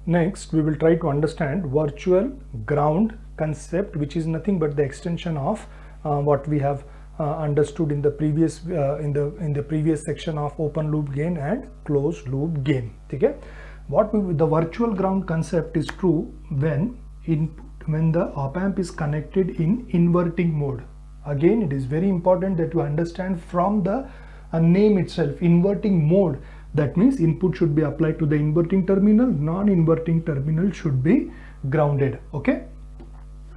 Next, we will try to understand virtual ground concept, which is nothing but the extension of what we have understood in the previous in the previous section of open loop gain and closed loop gain. Okay, the virtual ground concept is true when the op-amp is connected in inverting mode. Again, it is very important that you understand from the name itself, inverting mode. That means input should be applied to the inverting terminal, non-inverting terminal should be grounded. Okay,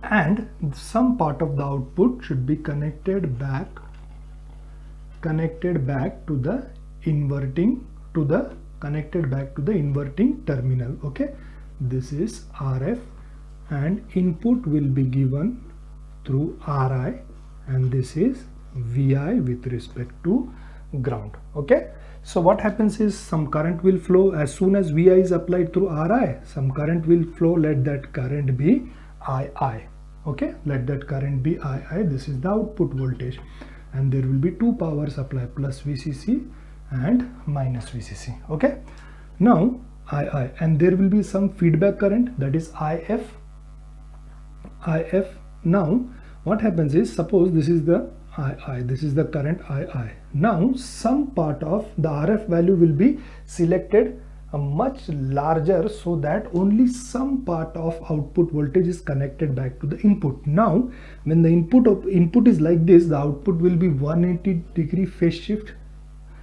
and some part of the output should be connected back to the inverting terminal. Okay, this is RF and input will be given through RI, and this is VI with respect to ground. Okay, so what happens is some current will flow as soon as VI is applied through RI. Some current will flow, let that current be II. Okay, let that current be II. This is the output voltage, and there will be two power supply, plus VCC and minus VCC. Okay, now II, and there will be some feedback current, that is IF. Now what happens is, suppose this is the II, this is the current II. Now some part of the RF value will be selected much larger, so that only some part of output voltage is connected back to the input. Now when the input is like this, the output will be 180-degree phase shift,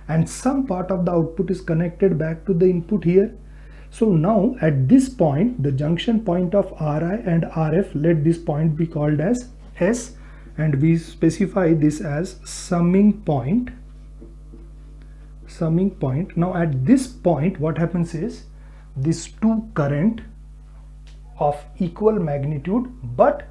and some part of the output is connected back to the input here. So now at this point, the junction point of RI and RF, let this point be called as S, and we specify this as summing point. Now at this point, what happens is, these two current of equal magnitude but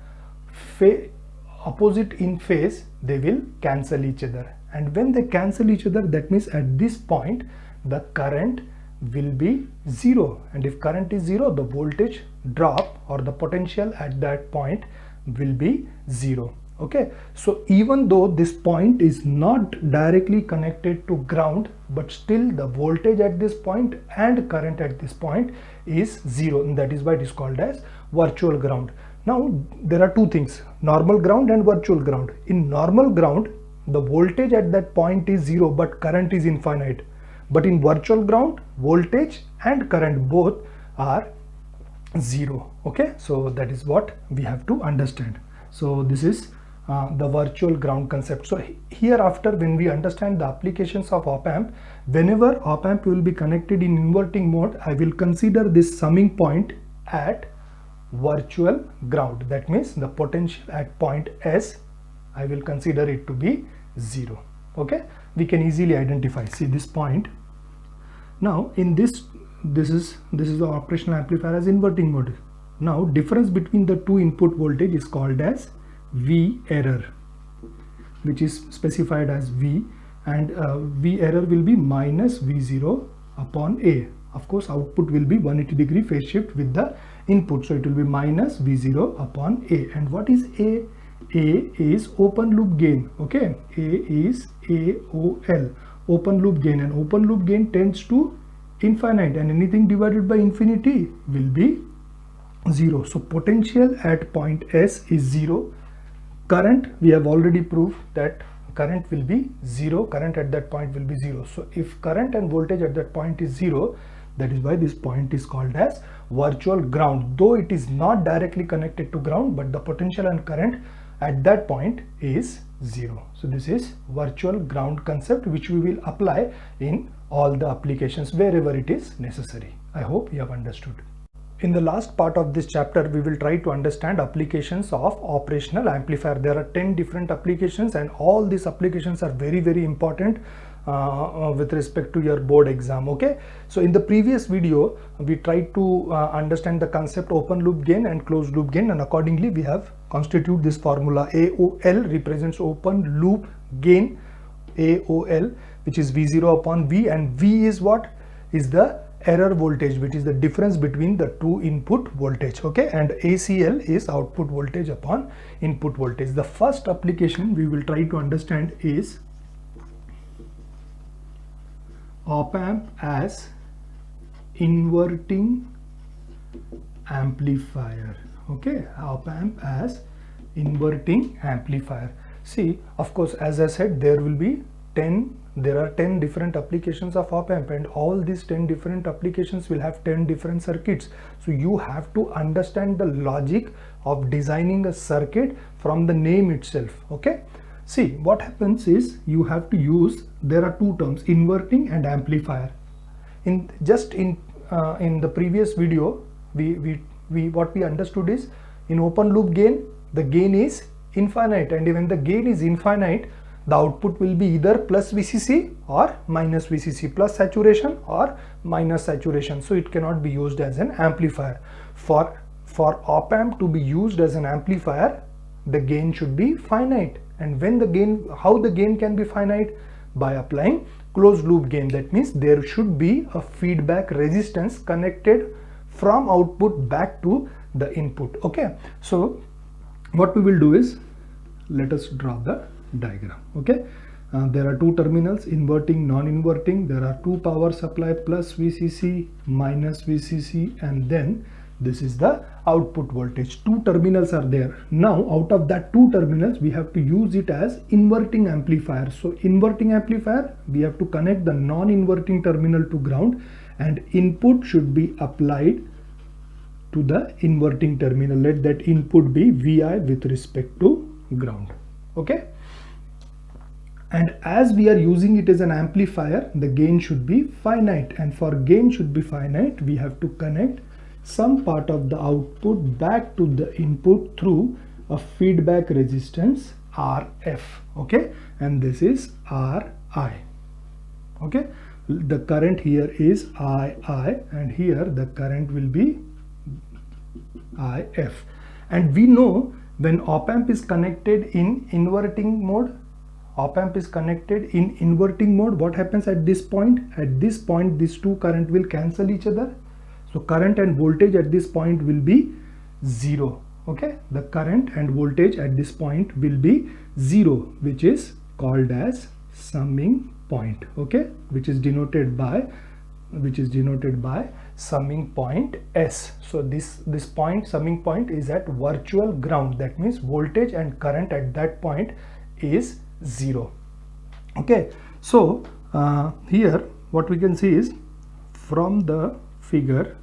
opposite in phase, they will cancel each other, and when they cancel each other, that means at this point the current will be zero, and if current is zero, the voltage drop or the potential at that point will be zero. Okay, so even though this point is not directly connected to ground, but still the voltage at this point and current at this point is zero, and that is why it is called as virtual ground. Now there are two things, normal ground and virtual ground. In normal ground, the voltage at that point is zero but current is infinite, but in virtual ground, voltage and current both are zero. Okay, so that is what we have to understand. So this is the virtual ground concept. So hereafter, when we understand the applications of op-amp, whenever op-amp will be connected in inverting mode, I will consider this summing point at virtual ground. That means the potential at point S, I will consider it to be zero. Okay, we can easily identify. See this point. Now in this is the operational amplifier as inverting mode. Now difference between the two input voltage is called as V error, which is specified as V, and V error will be minus V0 upon A. Of course, output will be 180-degree phase shift with the input, so it will be minus V0 upon A. And what is A? A is open loop gain. Okay, A is AOL, open loop gain, and open loop gain tends to infinite, and anything divided by infinity will be zero. So potential at point S is zero. Current, we have already proved that current will be zero, current at that point will be zero. So if current and voltage at that point is zero, that is why this point is called as virtual ground, though it is not directly connected to ground, but the potential and current at that point is zero. So this is virtual ground concept, which we will apply in all the applications wherever it is necessary. I hope you have understood. In the last part of this chapter, we will try to understand applications of operational amplifier. There are 10 different applications, and all these applications are very, very important with respect to your board exam. Okay, so in the previous video, we tried to understand the concept open loop gain and closed loop gain, and accordingly we have constituted this formula. AOL represents open loop gain, AOL, which is V0 upon V, and V is what? Is the error voltage, which is the difference between the two input voltage. Okay, and ACL is output voltage upon input voltage. The first application we will try to understand is op-amp as inverting amplifier. Okay, op amp as inverting amplifier. See, of course, as I said, there are 10 different applications of op amp, and all these 10 different applications will have 10 different circuits. So you have to understand the logic of designing a circuit from the name itself. Okay, see, what happens is you have to use, there are two terms, inverting and amplifier. In the previous video, what we understood is, in open loop gain, the gain is infinite, and when the gain is infinite, the output will be either plus VCC or minus VCC, plus saturation or minus saturation. So it cannot be used as an amplifier. For op amp to be used as an amplifier, the gain should be finite. And when the gain, how the gain can be finite? By applying closed loop gain. That means there should be a feedback resistance connected from output back to the input. Okay, so what we will do is, let us draw the diagram. Okay, there are two terminals, inverting, non-inverting. There are two power supply, plus VCC, minus VCC, and then this is the output voltage. Two terminals are there. Now out of that two terminals, we have to use it as inverting amplifier. So inverting amplifier, we have to connect the non-inverting terminal to ground, and input should be applied to the inverting terminal. Let that input be VI with respect to ground. Okay, and as we are using it as an amplifier, the gain should be finite, and for gain should be finite, we have to connect some part of the output back to the input through a feedback resistance RF. Okay, and this is RI. Okay, the current here is II, and here the current will be IF. And we know, when op amp is connected in inverting mode, what happens at this point? At this point, these two current will cancel each other. So current and voltage at this point will be zero. Okay, the current and voltage at this point will be zero, which is called as summing point. Okay, which is denoted by summing point S. So this point, summing point, is at virtual ground. That means voltage and current at that point is zero. Okay, so here what we can see is, from the figure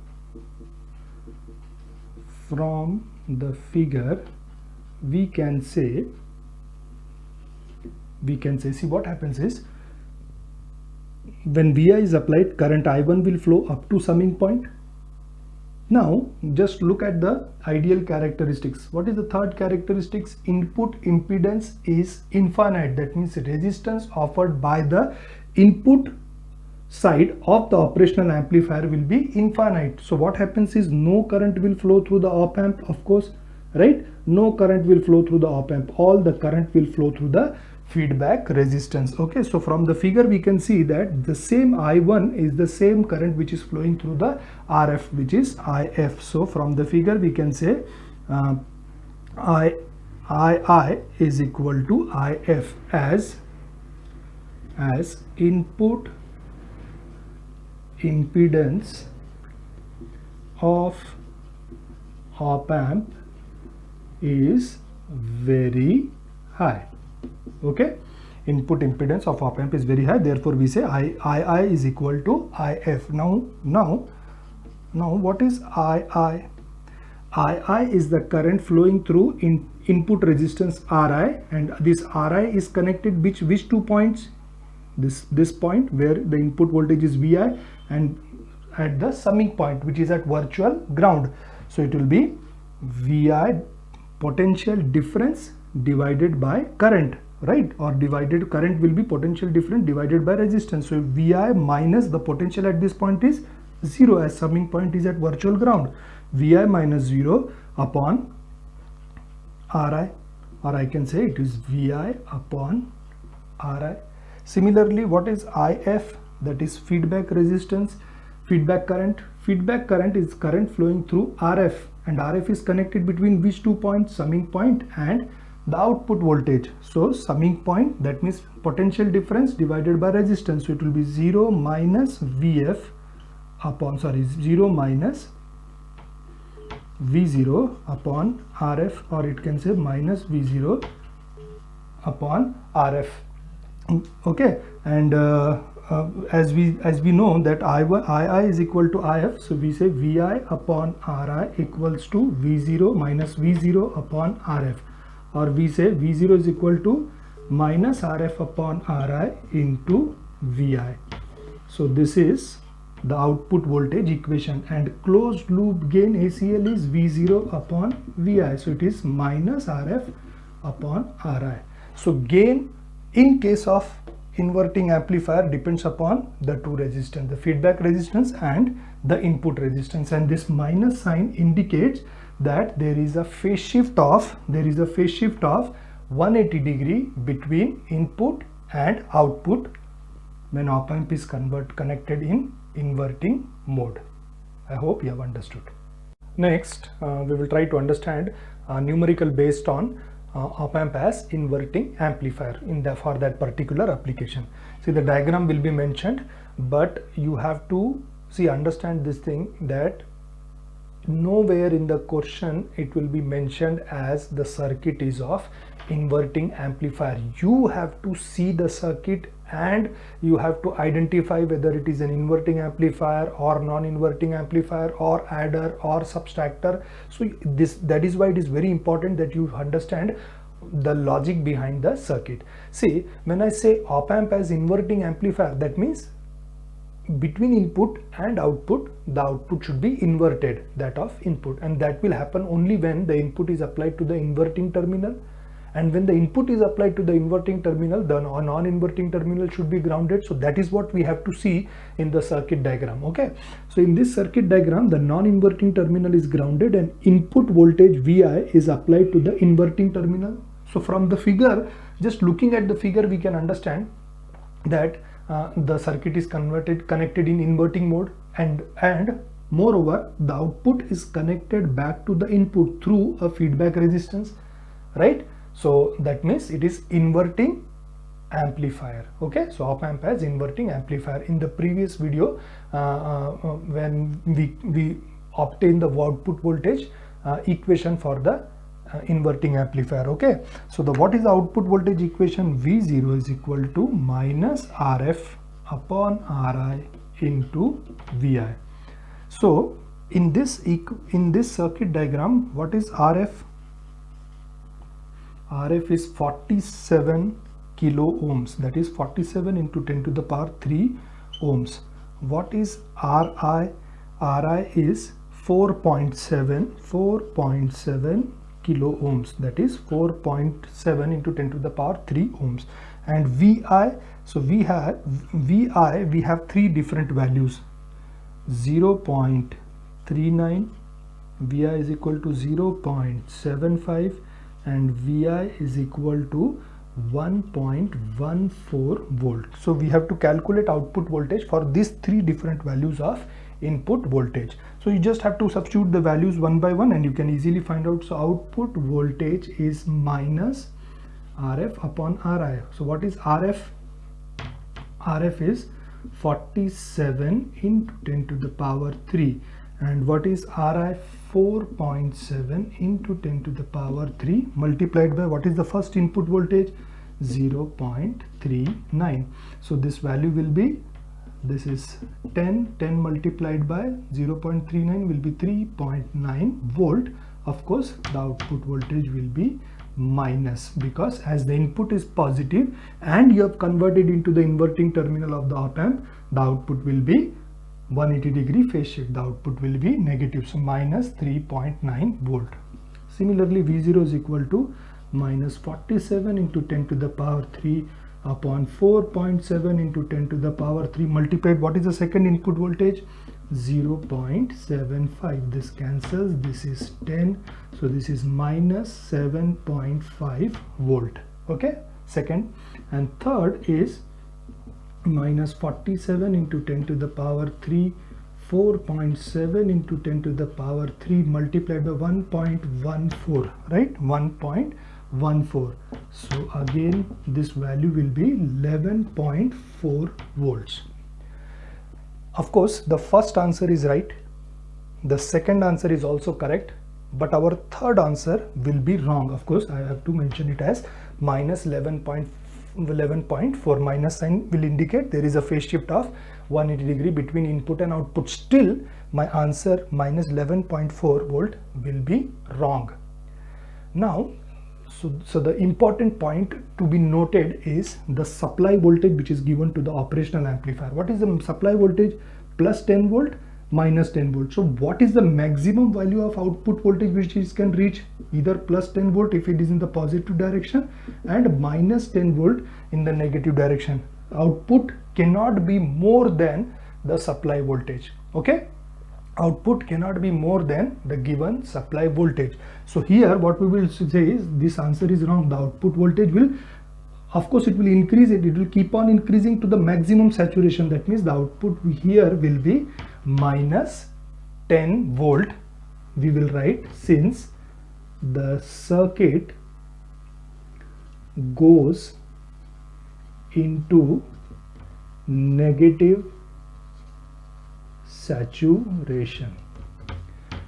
we can say, see, what happens is, when Vi is applied, current I1 will flow up to summing point. Now just look at the ideal characteristics. What is the third characteristics? Input impedance is infinite. That means resistance offered by the input side of the operational amplifier will be infinite. So what happens is, no current will flow through the op amp, of course, right? No current will flow through the op amp. All the current will flow through the feedback resistance. Okay, so from the figure we can see that the same I1 is the same current which is flowing through the RF, which is IF. So from the figure we can say II is equal to IF as input impedance of op amp is very high. Okay, input impedance of op amp is very high, therefore we say II is equal to IF. Now what is II? II is the current flowing through input resistance Ri, and this Ri is connected which two points? This point where the input voltage is Vi, and at the summing point, which is at virtual ground. So it will be Vi potential difference divided by current, right? Or current will be potential difference divided by resistance. So Vi minus the potential at this point is 0, as summing point is at virtual ground. Vi minus 0 upon Ri, or I can say it is Vi upon Ri. Similarly, what is IF? That is feedback resistance, feedback current. Feedback current is current flowing through RF, and RF is connected between which two points? Summing point and the output voltage. So summing point, that means potential difference divided by resistance. So it will be 0 minus VF upon, 0 minus V0 upon RF, or it can say minus V0 upon RF. Okay, and as we know that II is equal to IF, so we say VI upon RI equals to V0 minus V0 upon RF, or we say V0 is equal to minus RF upon RI into VI. So this is the output voltage equation, and closed loop gain ACL is V0 upon VI, so it is minus RF upon RI. So gain in case of inverting amplifier depends upon the two resistance, the feedback resistance and the input resistance, and this minus sign indicates that there is a phase shift of 180 degree between input and output when op amp is connected in inverting mode. I hope you have understood. Next, we will try to understand numerical based on op amp as inverting amplifier for that particular application. See, the diagram will be mentioned, but you have to understand this thing, that nowhere in the question it will be mentioned as the circuit is of inverting amplifier. You have to see the circuit and you have to identify whether it is an inverting amplifier or non-inverting amplifier or adder or subtractor. So that is why it is very important that you understand the logic behind the circuit. See, when I say op amp as inverting amplifier, that means between input and output, the output should be inverted, that of input, and that will happen only when the input is applied to the inverting terminal, and when the input is applied to the inverting terminal, the non-inverting terminal should be grounded. So that is what we have to see in the circuit diagram. Okay, so in this circuit diagram, the non-inverting terminal is grounded and input voltage VI is applied to the inverting terminal. So from the figure, just looking at the figure, we can understand that the circuit is connected in inverting mode, and moreover the output is connected back to the input through a feedback resistance, right? So that means it is inverting amplifier. Okay, so op amp as inverting amplifier. In the previous video, when we obtain the output voltage equation for the inverting amplifier. Okay, so what is the output voltage equation? V0 is equal to minus RF upon RI into VI. So in this circuit diagram, what is RF? RF is 47 kilo ohms, that is 47 into 10 to the power 3 ohms. What is RI? RI is 4.7 kilo ohms, that is 4.7 into 10 to the power 3 ohms. And VI, so we have three different values: 0.39, VI is equal to 0.75, and VI is equal to 1.14 volt. So we have to calculate output voltage for these three different values of input voltage. So you just have to substitute the values one by one and you can easily find out. So output voltage is minus RF upon RI. So what is RF? RF is 47 into 10 to the power 3. And what is RI? 4.7 into 10 to the power 3 multiplied by what is the first input voltage? 0.39. So this value will be, this is 10 multiplied by 0.39 will be 3.9 volt. Of course the output voltage will be minus, because as the input is positive and you have converted into the inverting terminal of the op amp, the output will be 180 degree phase shift, the output will be negative, so minus 3.9 volt. Similarly, V0 is equal to minus 47 into 10 to the power 3 upon 4.7 into 10 to the power 3 multiplied, what is the second input voltage? 0.75. This cancels, this is 10, so this is minus 7.5 volt. Okay, second. And third is minus 47 into 10 to the power 3, 4.7 into 10 to the power 3 multiplied by 1.14, right? 1.14. So again this value will be 11.4 volts. Of course the first answer is right, the second answer is also correct, but our third answer will be wrong. Of course, I have to mention it as minus 11.4. Minus sign will indicate there is a phase shift of 180 degree between input and output. Still, my answer minus 11.4 volt will be wrong. Now, so the important point to be noted is the supply voltage which is given to the operational amplifier. What is the supply voltage? Plus 10 volt, minus 10 volt. So what is the maximum value of output voltage which it can reach? Either plus 10 volt if it is in the positive direction and minus 10 volt in the negative direction. Output cannot be more than the supply voltage. Okay, output cannot be more than the given supply voltage. So here what we will say is this answer is wrong. The output voltage will, of course, it will increase, it will keep on increasing to the maximum saturation. That means the output here will be minus 10 volt. We will write, since the circuit goes into negative saturation.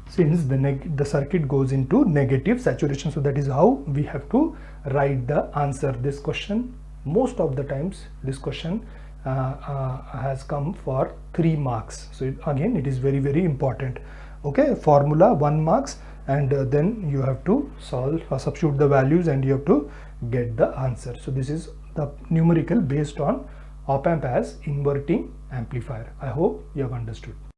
Since the circuit goes into negative saturation, so that is how we have to write the answer. This question, most of the times this question has come for 3 marks. So again, it is very, very important. Okay, formula 1 marks, and then you have to solve or substitute the values and you have to get the answer. So this is the numerical based on op amp as inverting amplifier. I hope you have understood.